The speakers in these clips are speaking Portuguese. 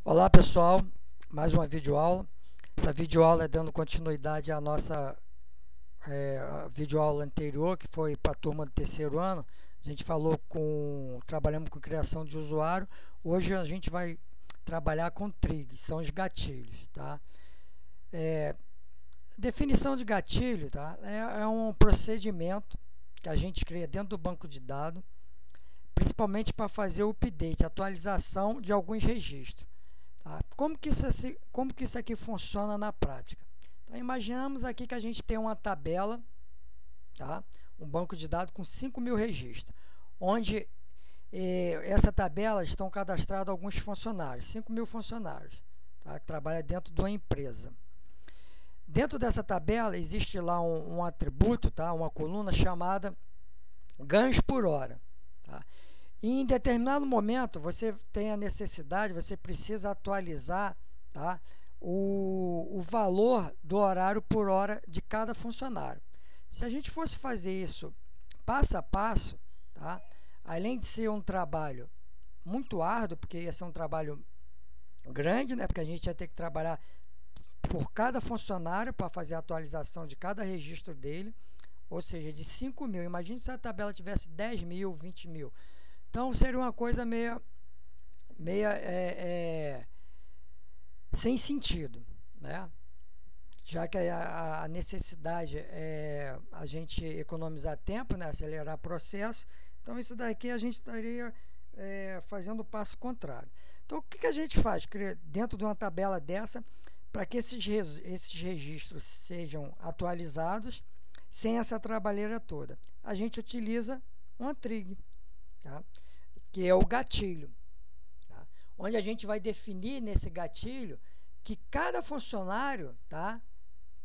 Olá pessoal, mais uma videoaula. Essa videoaula é dando continuidade à nossa a videoaula anterior, que foi para a turma do terceiro ano. A gente trabalhamos com criação de usuário. Hoje a gente vai trabalhar com trigs, são os gatilhos, tá? Definição de gatilho, tá? É um procedimento que a gente cria dentro do banco de dados, principalmente para fazer o update, atualização de alguns registros. Tá? Como que isso aqui funciona na prática? Então, imaginamos aqui que a gente tem uma tabela, tá? Um banco de dados com 5.000 registros, onde essa tabela estão cadastrados alguns funcionários, 5.000 funcionários, tá? Que trabalham dentro de uma empresa. Dentro dessa tabela existe lá um atributo, tá? Uma coluna chamada ganhos por hora. Tá? E em determinado momento você tem a necessidade, você precisa atualizar, tá, o valor do horário por hora de cada funcionário. Se a gente fosse fazer isso passo a passo, tá, além de ser um trabalho muito árduo, porque ia ser um trabalho grande, né, porque a gente ia ter que trabalhar por cada funcionário para fazer a atualização de cada registro dele, ou seja, de 5.000. Imagine se a tabela tivesse 10.000, 20.000. Então, seria uma coisa meio sem sentido, né? Já que a necessidade é a gente economizar tempo, né? Acelerar o processo. Então, isso daqui a gente estaria fazendo o passo contrário. Então, o que a gente faz dentro de uma tabela dessa para que esses registros sejam atualizados sem essa trabalheira toda? A gente utiliza uma trig, tá? Que é o gatilho, tá? Onde a gente vai definir nesse gatilho que cada funcionário, tá?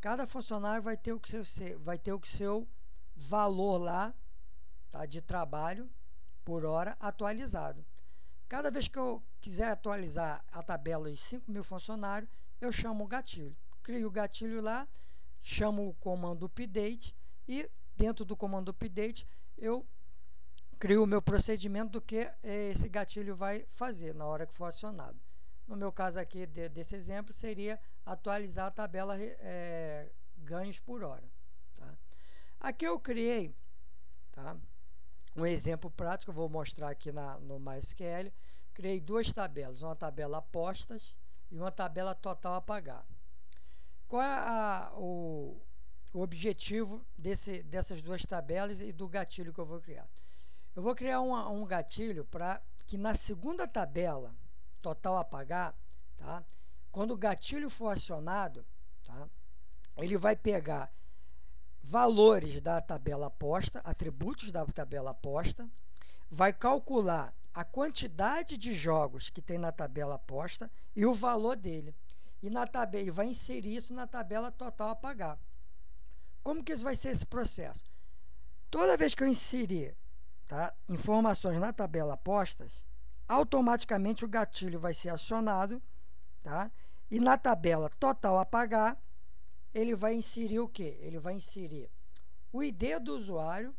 Cada funcionário vai ter o seu valor lá, tá? De trabalho por hora atualizado. Cada vez que eu quiser atualizar a tabela de 5.000 funcionários, eu chamo o gatilho. Crio o gatilho lá, chamo o comando update e dentro do comando update eu crio o meu procedimento do que esse gatilho vai fazer na hora que for acionado. No meu caso aqui, desse exemplo, seria atualizar a tabela ganhos por hora. Tá? Aqui eu criei, tá, um exemplo prático, eu vou mostrar aqui no MySQL. Criei duas tabelas, uma tabela apostas e uma tabela total a pagar. Qual é o objetivo dessas duas tabelas e do gatilho que eu vou criar? Eu vou criar um gatilho para que na segunda tabela, total a pagar, tá? Quando o gatilho for acionado, tá? Ele vai pegar valores da tabela aposta, atributos da tabela aposta, vai calcular a quantidade de jogos que tem na tabela aposta e o valor dele. E na tabela, ele vai inserir isso na tabela total a pagar. Como que isso vai ser esse processo? Toda vez que eu inserir, tá, informações na tabela apostas, automaticamente o gatilho vai ser acionado, tá? E na tabela total a pagar, ele vai inserir o quê? Ele vai inserir o ID do usuário,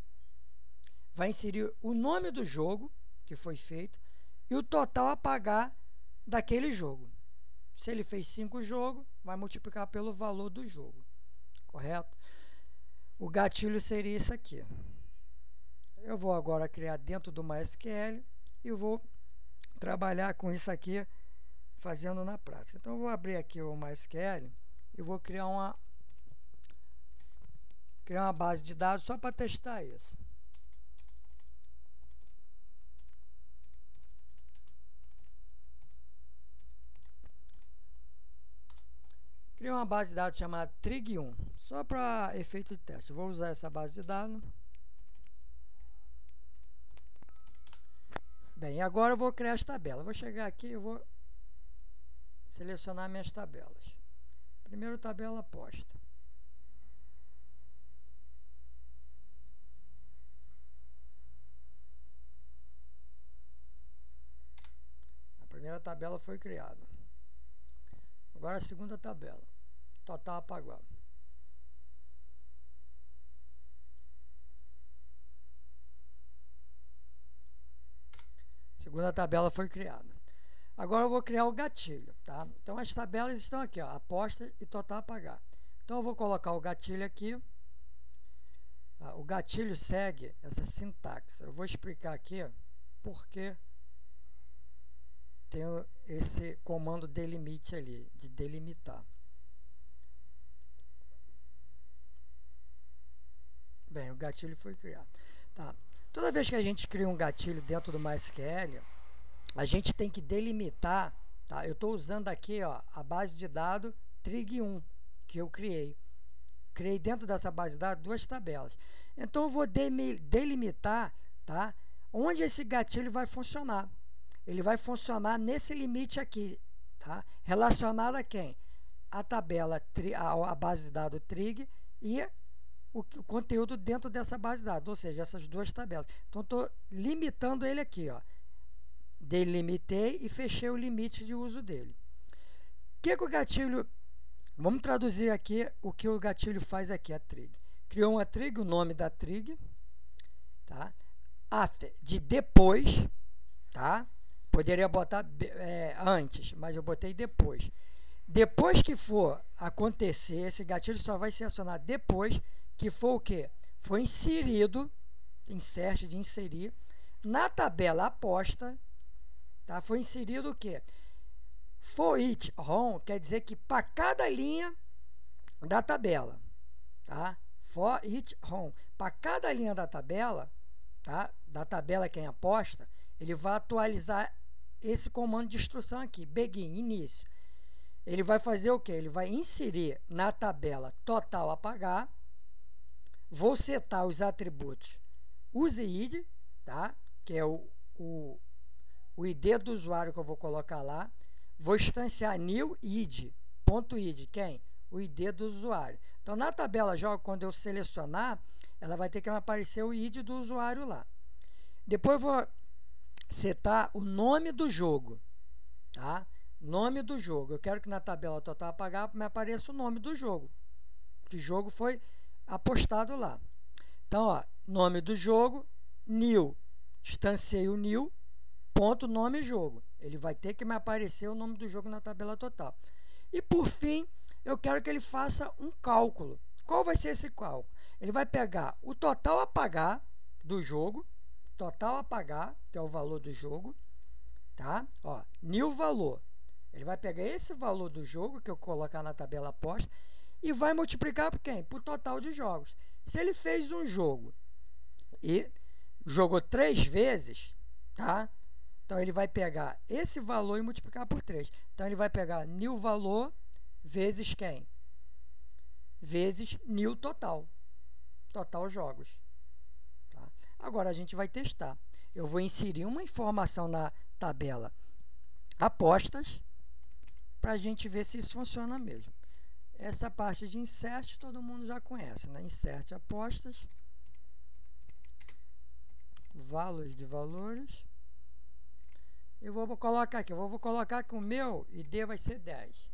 vai inserir o nome do jogo que foi feito e o total a pagar daquele jogo. Se ele fez 5 jogos, vai multiplicar pelo valor do jogo, correto? O gatilho seria isso aqui. Eu vou agora criar dentro do MySQL e vou trabalhar com isso aqui, fazendo na prática. Então, eu vou abrir aqui o MySQL e vou criar uma base de dados só para testar isso. Criei uma base de dados chamada trig1, só para efeito de teste. Eu vou usar essa base de dados. Bem, agora eu vou criar as tabelas. Vou chegar aqui e vou selecionar minhas tabelas. Primeiro, tabela aposta. A primeira tabela foi criada. Agora a segunda tabela, total a pagar. Segunda tabela foi criada. Agora eu vou criar o gatilho, tá? Então as tabelas estão aqui, ó, aposta e total a pagar. Então eu vou colocar o gatilho aqui. Tá? O gatilho segue essa sintaxe. Eu vou explicar aqui por que tem esse comando delimite ali, de delimitar. Bem, o gatilho foi criado. Tá? Toda vez que a gente cria um gatilho dentro do MySQL, a gente tem que delimitar. Tá? Eu estou usando aqui, ó, a base de dados trig1 que eu criei. Criei dentro dessa base de dados duas tabelas. Então eu vou delimitar, tá, onde esse gatilho vai funcionar. Ele vai funcionar nesse limite aqui, tá? Relacionado a quem? A tabela, a base de dados trig e o conteúdo dentro dessa base de dados, ou seja, essas duas tabelas. Então, estou limitando ele aqui, ó. Delimitei e fechei o limite de uso dele. O que o gatilho... Vamos traduzir aqui o que o gatilho faz aqui, a trig. Criou uma trig, o nome da trig, tá? After, de depois, tá? Poderia botar antes, mas eu botei depois. Depois que for acontecer, esse gatilho só vai ser acionado depois que for o quê? Foi inserido, insert de inserir, na tabela aposta, tá? Foi inserido o quê? For each row quer dizer que para cada linha da tabela, tá? For each row, para cada linha da tabela, tá? Da tabela quem aposta, ele vai atualizar esse comando de instrução aqui, begin, início. Ele vai fazer o quê? Ele vai inserir na tabela total a pagar. Vou setar os atributos useID, tá? Que é o ID do usuário que eu vou colocar lá. Vou instanciar new id, ponto id, quem? O ID do usuário. Então, na tabela jogo, quando eu selecionar, ela vai ter que aparecer o id do usuário lá. Depois eu vou setar o nome do jogo, tá? Nome do jogo. Eu quero que na tabela total a pagar me apareça o nome do jogo. Que jogo foi apostado lá. Então, ó, nome do jogo, new, instanciei o new, ponto, nome jogo. Ele vai ter que me aparecer o nome do jogo na tabela total. E, por fim, eu quero que ele faça um cálculo. Qual vai ser esse cálculo? Ele vai pegar o total a pagar do jogo, total a pagar, que é o valor do jogo, tá? Ó, new valor. Ele vai pegar esse valor do jogo, que eu colocar na tabela aposta, e vai multiplicar por quem? Por total de jogos. Se ele fez um jogo e jogou 3 vezes, tá? Então, ele vai pegar esse valor e multiplicar por 3. Então, ele vai pegar new valor vezes quem? Vezes new total. Total jogos. Tá? Agora, a gente vai testar. Eu vou inserir uma informação na tabela apostas para a gente ver se isso funciona mesmo. Essa parte de insert todo mundo já conhece, né? Insert apostas, values de valores. Eu vou colocar aqui, vou colocar que o meu ID vai ser 10.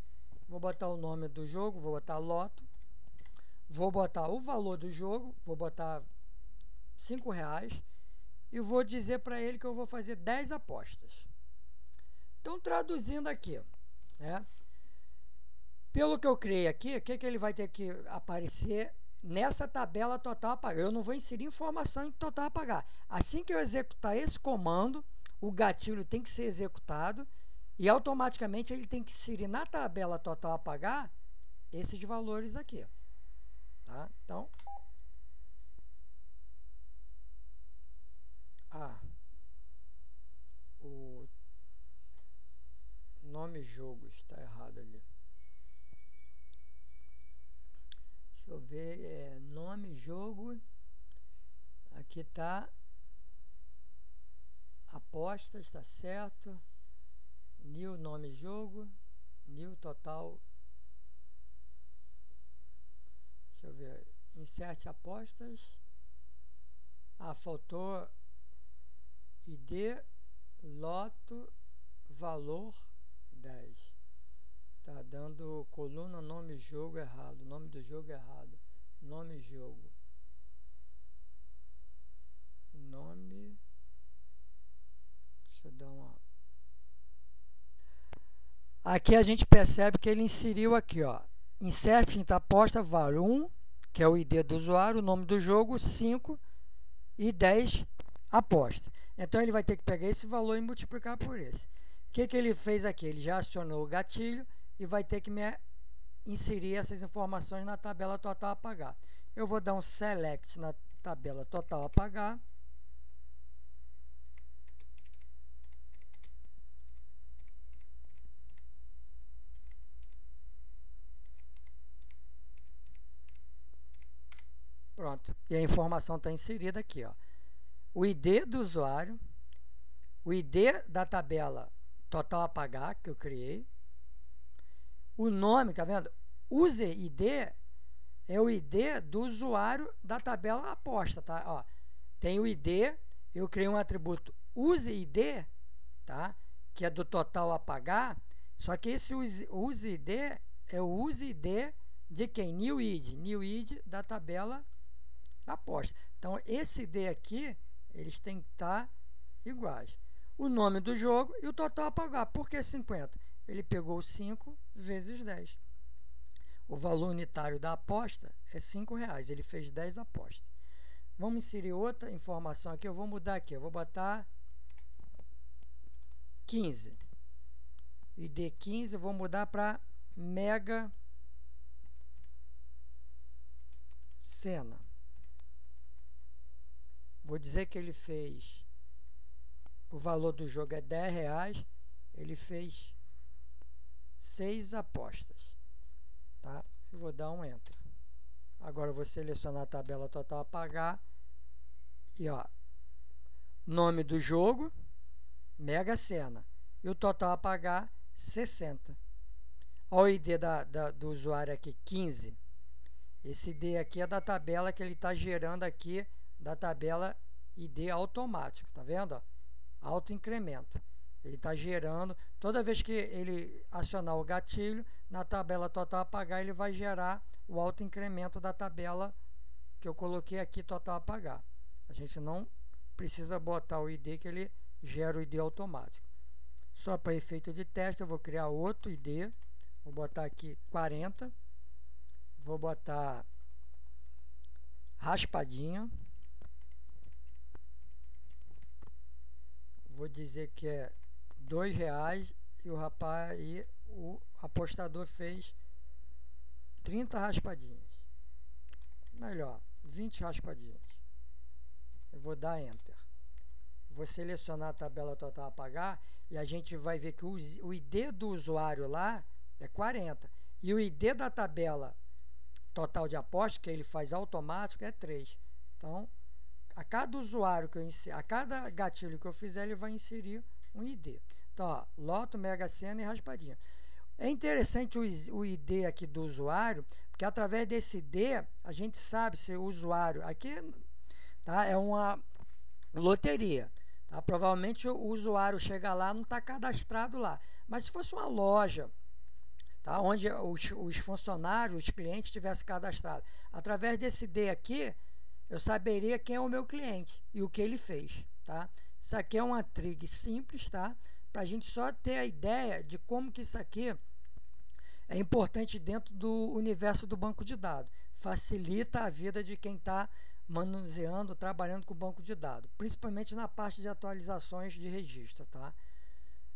Vou botar o nome do jogo, vou botar loto. Vou botar o valor do jogo, vou botar R$5. E vou dizer para ele que eu vou fazer 10 apostas. Então, traduzindo aqui, né? Pelo que eu criei aqui, o que ele vai ter que aparecer nessa tabela total a pagar? Eu não vou inserir informação em total a pagar. Assim que eu executar esse comando, o gatilho tem que ser executado e automaticamente ele tem que inserir na tabela total a pagar esses valores aqui. Tá? Então, o nome jogo está errado ali. Deixa eu ver, nome jogo, aqui está apostas, está certo, new nome jogo, new total, deixa eu ver, insert apostas, faltou ID, loto, valor 10. Tá dando coluna nome jogo errado, nome do jogo errado, nome jogo, nome, deixa eu dar uma, Aqui a gente percebe que ele inseriu aqui, ó, insert em aposta vale 1, que é o ID do usuário, o nome do jogo, 5 e 10 apostas. Então, ele vai ter que pegar esse valor e multiplicar por esse. O que ele fez aqui? Ele já acionou o gatilho e vai ter que inserir essas informações na tabela total a pagar. Eu vou dar um select na tabela total a pagar. Pronto. E a informação está inserida aqui, ó. O ID do usuário, o ID da tabela total a pagar que eu criei, o nome, tá vendo? User ID é o ID do usuário da tabela aposta, tá? Ó, tem o ID, eu criei um atributo useID, tá? Que é do total a pagar, só que esse useID é o useID de quem? New ID da tabela aposta. Então, esse ID aqui, eles têm que estar iguais. O nome do jogo e o total a pagar. Por que 50? Ele pegou 5 vezes 10. O valor unitário da aposta é R$5. Ele fez 10 apostas. Vamos inserir outra informação aqui. Eu vou mudar aqui. Eu vou botar 15. ID 15, eu vou mudar para Mega Sena. Vou dizer que ele fez, o valor do jogo é R$10, ele fez 6 apostas, tá? Eu vou dar um Enter. Agora eu vou selecionar a tabela total a pagar e, ó, nome do jogo, Mega Sena, e o total a pagar, 60. Olha o ID do usuário aqui, 15. Esse ID aqui é da tabela que ele está gerando aqui, da tabela ID automático, tá vendo? Auto incremento. Ele está gerando, toda vez que ele acionar o gatilho, na tabela total a pagar, ele vai gerar o auto incremento da tabela que eu coloquei aqui, total a pagar. A gente não precisa botar o ID que ele gera o ID automático. Só para efeito de teste, eu vou criar outro ID, vou botar aqui 40, vou botar raspadinha. Vou dizer que é R$2 e o rapaz e o apostador fez 30 raspadinhas. Melhor, 20 raspadinhas. Eu vou dar Enter. Vou selecionar a tabela total a pagar e a gente vai ver que o ID do usuário lá é 40 e o ID da tabela total de aposta, que ele faz automático, é 3. Então, a cada usuário que eu a cada gatilho que eu fizer, ele vai inserir um ID. Então, ó, loto, Mega Sena e raspadinha. É interessante o ID aqui do usuário, porque através desse ID, a gente sabe se o usuário... Aqui, tá, é uma loteria. Tá? Provavelmente o usuário chega lá, não está cadastrado lá. Mas se fosse uma loja, tá, onde os funcionários, os clientes tivessem cadastrado, através desse ID aqui, eu saberia quem é o meu cliente e o que ele fez, tá? Isso aqui é uma trig simples, tá? Para a gente só ter a ideia de como que isso aqui é importante dentro do universo do banco de dados. Facilita a vida de quem está manuseando, trabalhando com o banco de dados, principalmente na parte de atualizações de registro, tá?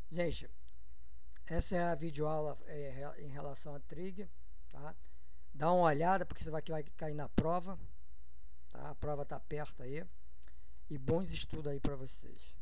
Gente, essa é a videoaula em relação a trig, tá? Dá uma olhada, porque você vai cair na prova. Tá? A prova está perto aí. E bons estudos aí para vocês.